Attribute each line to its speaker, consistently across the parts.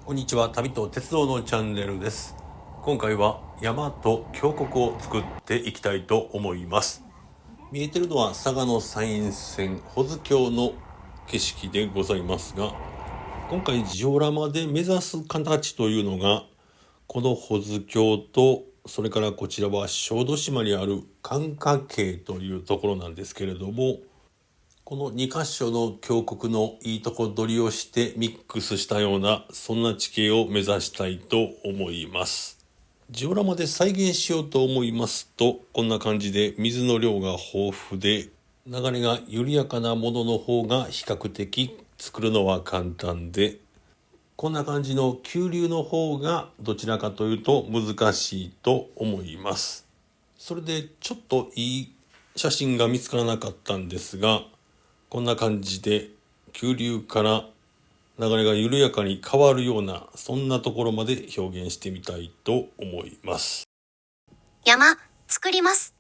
Speaker 1: こんにちは。旅と鉄道のチャンネルです。今回は山と峡谷を作っていきたいと思います。見えてるのは佐賀の山陰線保津峡の景色でございますが、今回ジオラマで目指す形というのがこの保津峡と、それからこちらは小豆島にある寒霞渓というところなんですけれども、この2カ所の峡谷のいいとこ取りをしてミックスしたような、そんな地形を目指したいと思います。ジオラマで再現しようと思いますと、こんな感じで水の量が豊富で、流れが緩やかなものの方が比較的作るのは簡単で、こんな感じの急流の方がどちらかというと難しいと思います。それでちょっといい写真が見つからなかったんですが、こんな感じで急流から流れが緩やかに変わるような、そんなところまで表現してみたいと思います。
Speaker 2: 山作ります。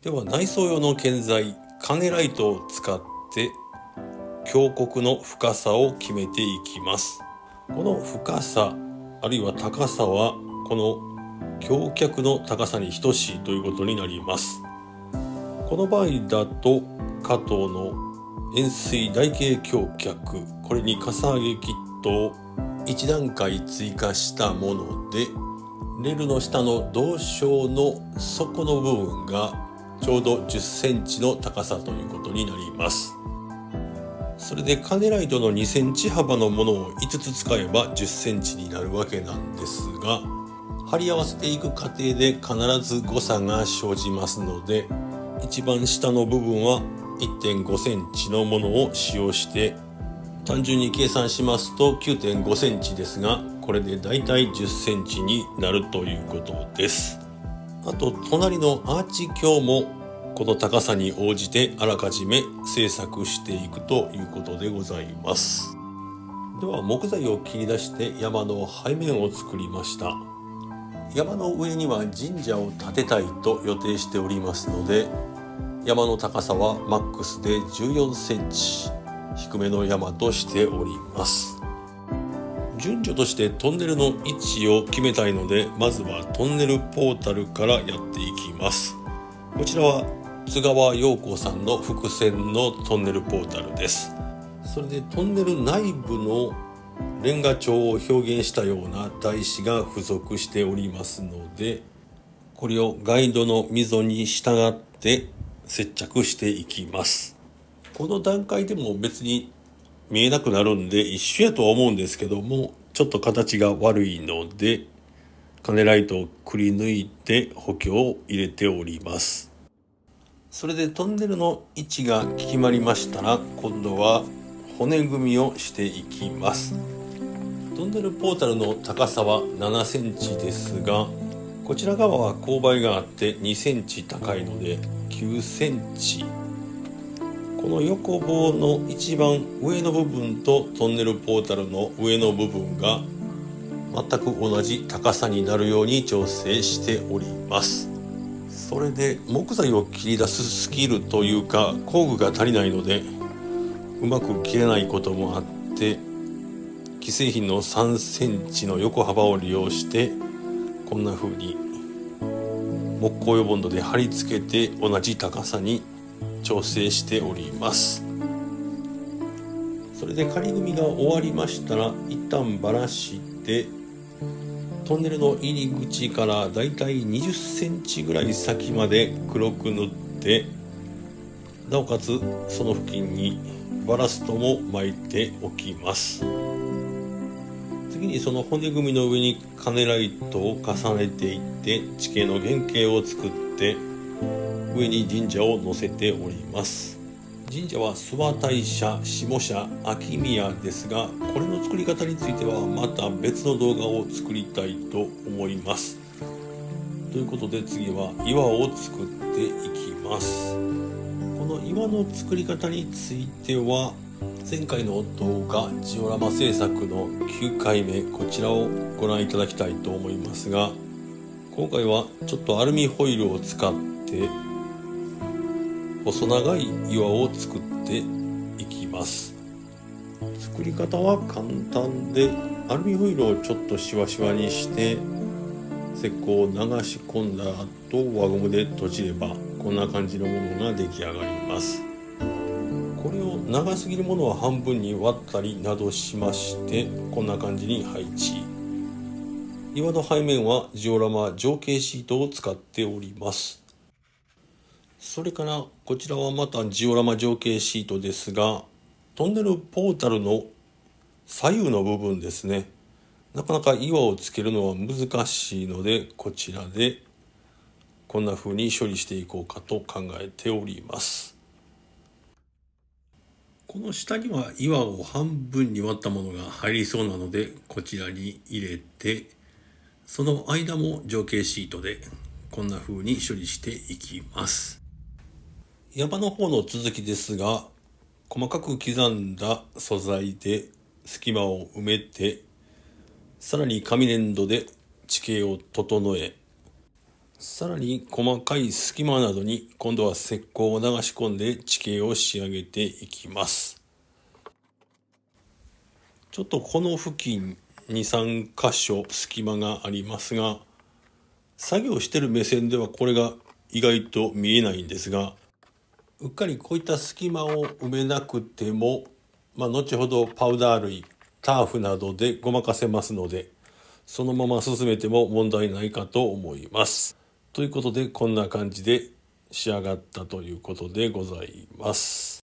Speaker 1: では内装用の建材カネライトを使って峡谷の深さを決めていきます。この深さあるいは高さはこの橋脚の高さに等しいということになります。この場合だと加藤の円錐台形橋脚、これにかさ上げキットを1段階追加したもので、レールの下の導床の底の部分がちょうど10センチの高さということになります。それでカネライトの2センチ幅のものを5つ使えば10センチになるわけなんですが、貼り合わせていく過程で必ず誤差が生じますので、一番下の部分は 1.5 センチのものを使用して、単純に計算しますと 9.5 センチですが、これでだいたい10センチになるということです。あと隣のアーチ橋もこの高さに応じてあらかじめ製作していくということでございます。では木材を切り出して山の背面を作りました。山の上には神社を建てたいと予定しておりますので、山の高さはマックスで14センチ低めの山としております。順序としてトンネルの位置を決めたいので、まずはトンネルポータルからやっていきます。こちらは津川陽子さんの伏線のトンネルポータルです。それでトンネル内部のレンガ調を表現したような台紙が付属しておりますので、これをガイドの溝に従って接着していきます。この段階でも別に見えなくなるんで一緒やとは思うんですけども、ちょっと形が悪いのでカネライトをくり抜いて補強を入れております。それでトンネルの位置が決まりましたら、今度は骨組みをしていきます。トンネルポータルの高さは7センチですが、こちら側は勾配があって2センチ高いので9センチ。この横棒の一番上の部分とトンネルポータルの上の部分が全く同じ高さになるように調整しております。それで木材を切り出すスキルというか工具が足りないので、うまく切れないこともあって、既製品の3センチの横幅を利用してこんな風に木工用ボンドで貼り付けて同じ高さに調整しております。それで仮組みが終わりましたら、一旦ばらしてトンネルの入り口からだいたい20センチぐらい先まで黒く塗って、なおかつその付近にバラストも巻いておきます。次にその骨組みの上にカネライトを重ねていって地形の原型を作って、上に神社を載せております。神社は諏訪大社、下社、秋宮ですが、これの作り方についてはまた別の動画を作りたいと思います。ということで次は岩を作っていきます。この岩の作り方については前回の動画ジオラマ制作の9回目、こちらをご覧いただきたいと思いますが、今回はちょっとアルミホイルを使って細長い岩を作っていきます。作り方は簡単で、アルミホイルをちょっとシワシワにして石膏を流し込んだ後、輪ゴムで閉じればこんな感じのものが出来上がります。これを長すぎるものは半分に割ったりなどしまして、こんな感じに配置。岩の背面はジオラマ造形シートを使っております。それからこちらはまたジオラマ造形シートですが、トンネルポータルの左右の部分ですね、なかなか岩をつけるのは難しいので、こちらでこんな風に処理していこうかと考えております。この下には岩を半分に割ったものが入りそうなので、こちらに入れて、その間も造形シートでこんな風に処理していきます。山の方の続きですが、細かく刻んだ素材で隙間を埋めて、さらに紙粘土で地形を整え、さらに細かい隙間などに今度は石膏を流し込んで地形を仕上げていきます。ちょっとこの付近 2,3 箇所隙間がありますが、作業してる目線ではこれが意外と見えないんですが、うっかりこういった隙間を埋めなくても、後ほどパウダー類、ターフなどでごまかせますので、そのまま進めても問題ないかと思います。ということで、こんな感じで仕上がったということでございます。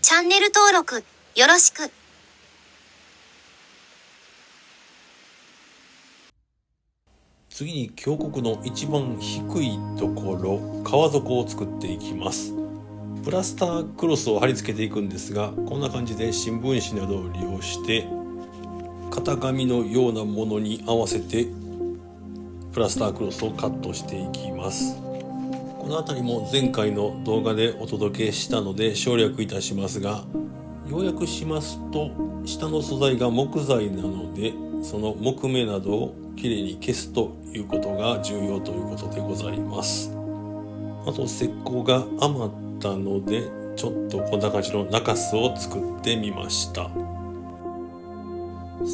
Speaker 2: チャンネル登録よろしく。
Speaker 1: 次に峡谷の一番低いところ、川底を作っていきます。プラスタークロスを貼り付けていくんですが、こんな感じで新聞紙などを利用して型紙のようなものに合わせてプラスタークロスをカットしていきます。この辺りも前回の動画でお届けしたので省略いたしますが、要約しますと、下の素材が木材なので、その木目などをきれいに消すということが重要ということでございます。あと石膏が余ったので、ちょっとこんな感じの中州を作ってみました。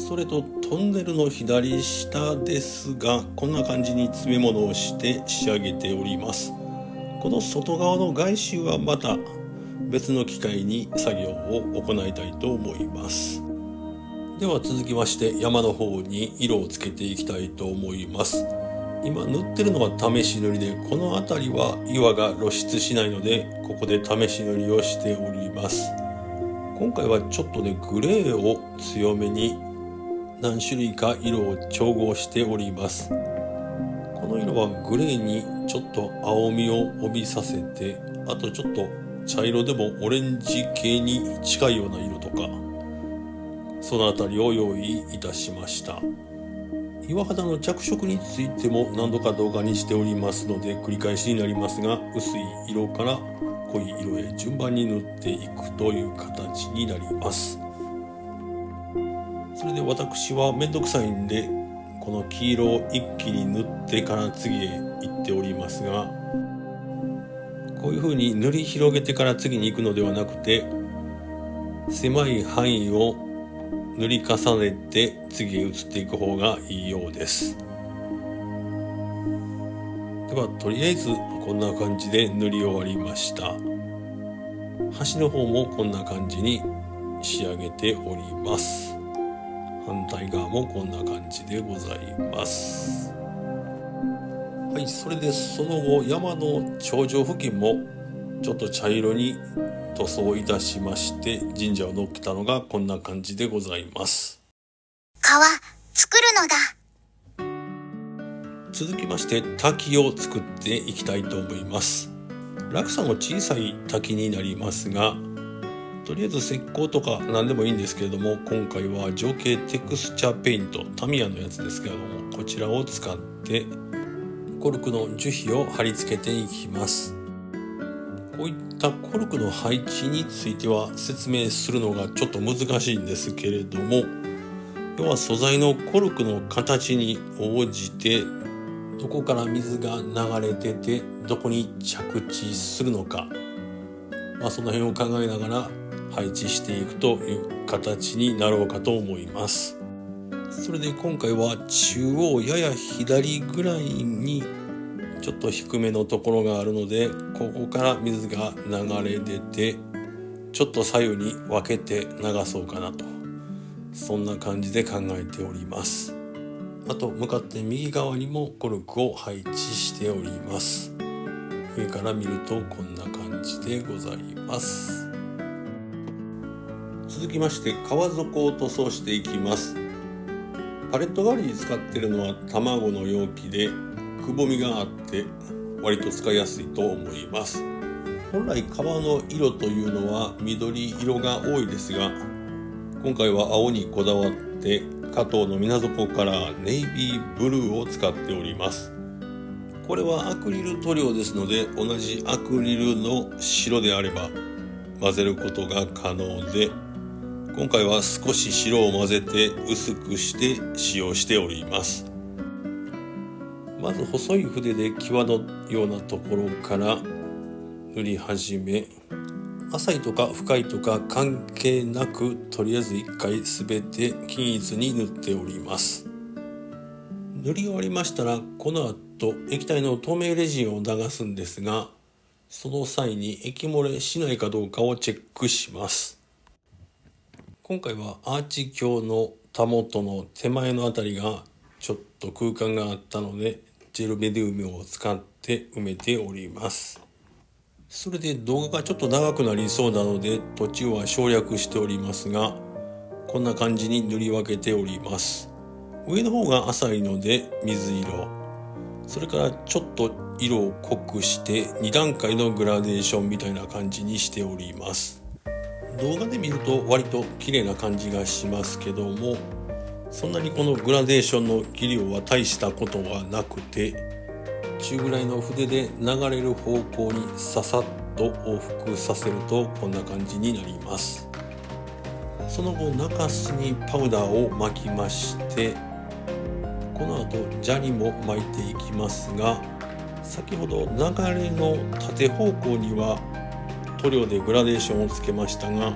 Speaker 1: それとトンネルの左下ですが、こんな感じに詰め物をして仕上げております。この外側の外周はまた別の機会に作業を行いたいと思います。では続きまして山の方に色をつけていきたいと思います。今塗ってるのは試し塗りで、この辺りは岩が露出しないので、ここで試し塗りをしております。今回はちょっとね、グレーを強めに何種類か色を調合しております。この色はグレーにちょっと青みを帯びさせて、あとちょっと茶色でもオレンジ系に近いような色とか、そのあたりを用意いたしました。岩肌の着色についても何度か動画にしておりますので繰り返しになりますが、薄い色から濃い色へ順番に塗っていくという形になります。それで私はめんどくさいんで、この黄色を一気に塗ってから次へ行っておりますが、こういう風に塗り広げてから次に行くのではなくて、狭い範囲を塗り重ねて次へ移っていく方がいいようです。ではとりあえずこんな感じで塗り終わりました。端の方もこんな感じに仕上げております。反対側もこんな感じでございます。はい、それでその後山の頂上付近もちょっと茶色に塗装いたしまして、神社を乗っけたのがこんな感じでございます。
Speaker 2: 川作るのだ。
Speaker 1: 続きまして滝を作っていきたいと思います。落差の小さい滝になりますが、とりあえず石膏とか何でもいいんですけれども、今回は造形テクスチャーペイント、タミヤのやつですけれども、こちらを使ってコルクの樹皮を貼り付けていきます。こういったコルクの配置については説明するのがちょっと難しいんですけれども、要は素材のコルクの形に応じてどこから水が流れててどこに着地するのか、その辺を考えながら配置していくという形になろうかと思います。それで今回は中央やや左ぐらいにちょっと低めのところがあるので、ここから水が流れ出てちょっと左右に分けて流そうかなと、そんな感じで考えております。あと向かって右側にもコルクを配置しております。上から見るとこんな感じでございます。続きまして川底を塗装していきます。パレット代わりに使っているのは卵の容器でくぼみがあって割と使いやすいと思います。本来革の色というのは緑色が多いですが、今回は青にこだわって加藤の水底カラーネイビーブルーを使っております。これはアクリル塗料ですので、同じアクリルの白であれば混ぜることが可能で、今回は少し白を混ぜて薄くして使用しております。まず細い筆で際のようなところから塗り始め、浅いとか深いとか関係なくとりあえず一回すべて均一に塗っております。塗り終わりましたらこの後液体の透明レジンを流すんですが、その際に液漏れしないかどうかをチェックします。今回はアーチ橋のたもとの手前のあたりがちょっと空間があったのでジェルメディウムを使って埋めております。それで動画がちょっと長くなりそうなので途中は省略しておりますが、こんな感じに塗り分けております。上の方が浅いので水色、それからちょっと色を濃くして2段階のグラデーションみたいな感じにしております。動画で見ると割と綺麗な感じがしますけども、そんなにこのグラデーションの技量は大したことはなくて、中ぐらいの筆で流れる方向にささっと往復させるとこんな感じになります。その後中州にパウダーを巻きまして、この後砂利も巻いていきますが、先ほど流れの縦方向には塗料でグラデーションをつけましたが、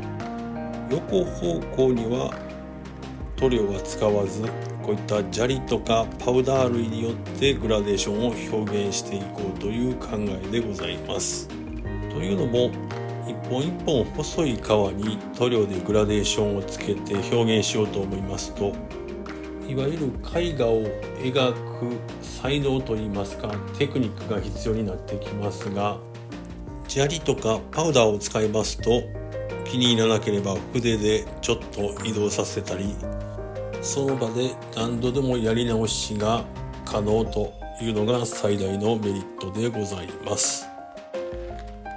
Speaker 1: 横方向には塗料は使わず、こういった砂利とかパウダー類によってグラデーションを表現していこうという考えでございます。というのも一本一本細い革に塗料でグラデーションをつけて表現しようと思いますと、いわゆる絵画を描く才能といいますかテクニックが必要になってきますが、砂利とかパウダーを使いますと気に入らなければ筆でちょっと移動させたり、その場で何度でもやり直しが可能というのが最大のメリットでございます。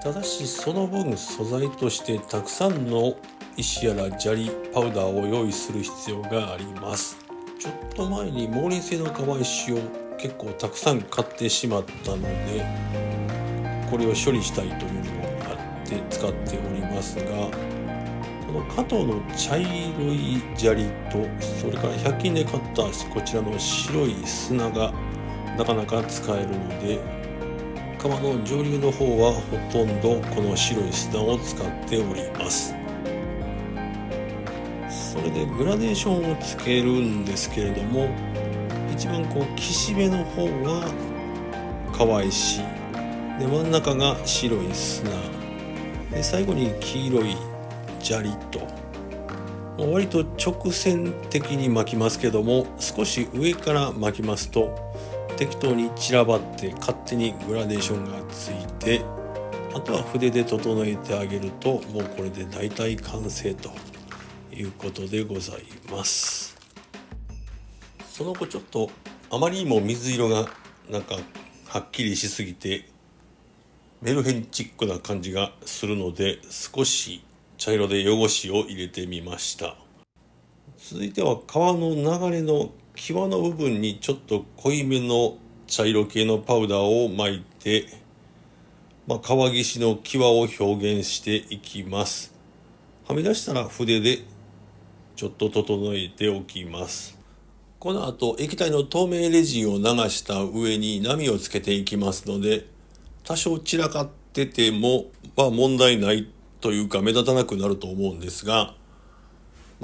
Speaker 1: ただしその分素材としてたくさんの石やら砂利パウダーを用意する必要があります。ちょっと前に毛輪製の革石を結構たくさん買ってしまったので、これを処理したいというのがあって使っておりますが、この加藤の茶色い砂利とそれから100均で買ったこちらの白い砂がなかなか使えるので、革の上流の方はほとんどこの白い砂を使っております。それでグラデーションをつけるんですけれども、一番岸辺の方は革石で、真ん中が白い砂で、最後に黄色い砂利と、割と直線的に巻きますけども、少し上から巻きますと適当に散らばって勝手にグラデーションがついて、あとは筆で整えてあげるともうこれで大体完成ということでございます。その後ちょっとあまりにも水色がなんかはっきりしすぎてメルヘンチックな感じがするので、少し茶色で汚しを入れてみました。続いては革の流れの際の部分にちょっと濃いめの茶色系のパウダーを巻いて、革岸の際を表現していきます。はみ出したら筆でちょっと整えておきます。この後液体の透明レジンを流した上に波をつけていきますので、多少散らかってても問題ないというか目立たなくなると思うんですが、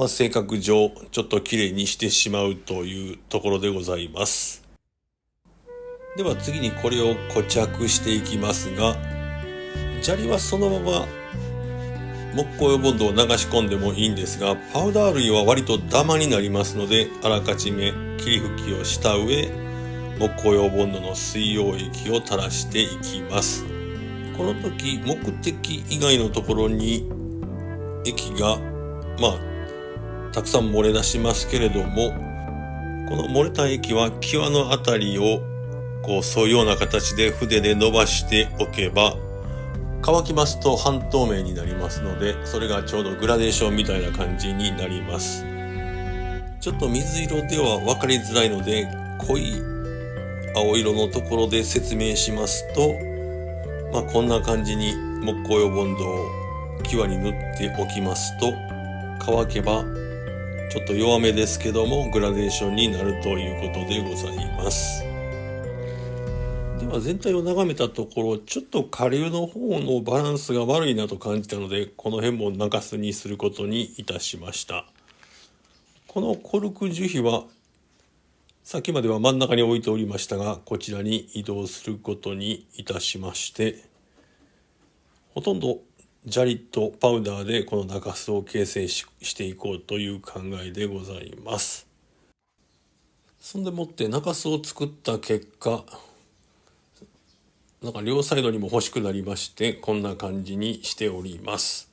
Speaker 1: 性格上ちょっときれいにしてしまうというところでございます。では次にこれを固着していきますが、砂利はそのまま木工用ボンドを流し込んでもいいんですが、パウダー類は割とダマになりますので、あらかじめ霧吹きをした上、木工用ボンドの水溶液を垂らしていきます。この時目的以外のところに液がたくさん漏れ出しますけれども、この漏れた液は際のあたりを沿うような形で筆で伸ばしておけば、乾きますと半透明になりますので、それがちょうどグラデーションみたいな感じになります。ちょっと水色では分かりづらいので、濃い青色のところで説明しますと、こんな感じに木工用ボンドを際に塗っておきますと、乾けばちょっと弱めですけどもグラデーションになるということでございます。では全体を眺めたところ、ちょっと下流の方のバランスが悪いなと感じたので、この辺も中州にすることにいたしました。このコルク樹皮はさっきまでは真ん中に置いておりましたが、こちらに移動することにいたしまして、ほとんど砂利とパウダーでこの中州を形成していこうという考えでございます。そんでもって中州を作った結果、両サイドにも欲しくなりまして、こんな感じにしております。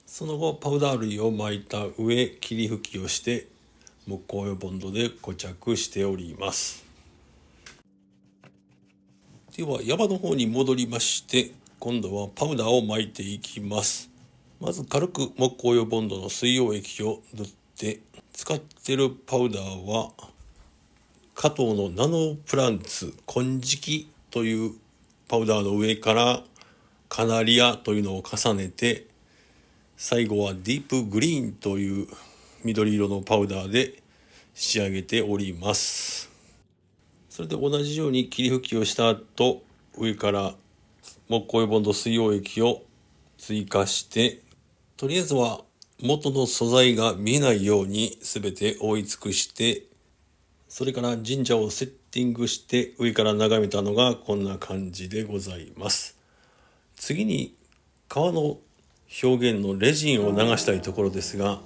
Speaker 1: その後パウダー類を巻いた上、霧吹きをして木工用ボンドで固着しております。では山の方に戻りまして、今度はパウダーを巻いていきます。まず軽く木工用ボンドの水溶液を塗って、使っているパウダーは加藤のナノプランツ金色というパウダーの上からカナリアというのを重ねて、最後はディープグリーンという緑色のパウダーで仕上げております。それで同じように霧吹きをした後、上から木工用ボンド水溶液を追加して、とりあえずは元の素材が見えないように全て覆い尽くして、それから神社をセッティングして上から眺めたのがこんな感じでございます。次に革の表現のレジンを流したいところですが、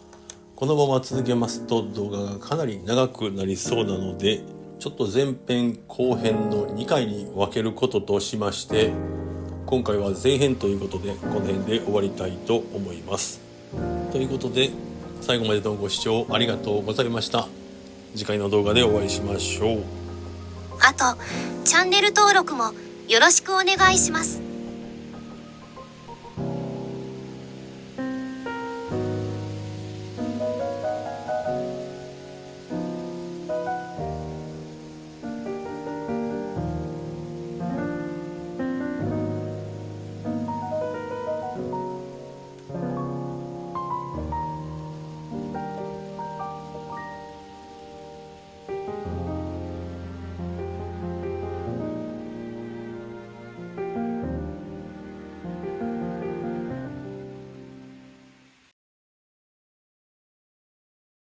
Speaker 1: このまま続けますと動画がかなり長くなりそうなので、ちょっと前編後編の2回に分けることとしまして、今回は前編ということでこの辺で終わりたいと思います。ということで最後までのご視聴ありがとうございました。次回の動画でお会いしましょう。
Speaker 2: あとチャンネル登録もよろしくお願いします。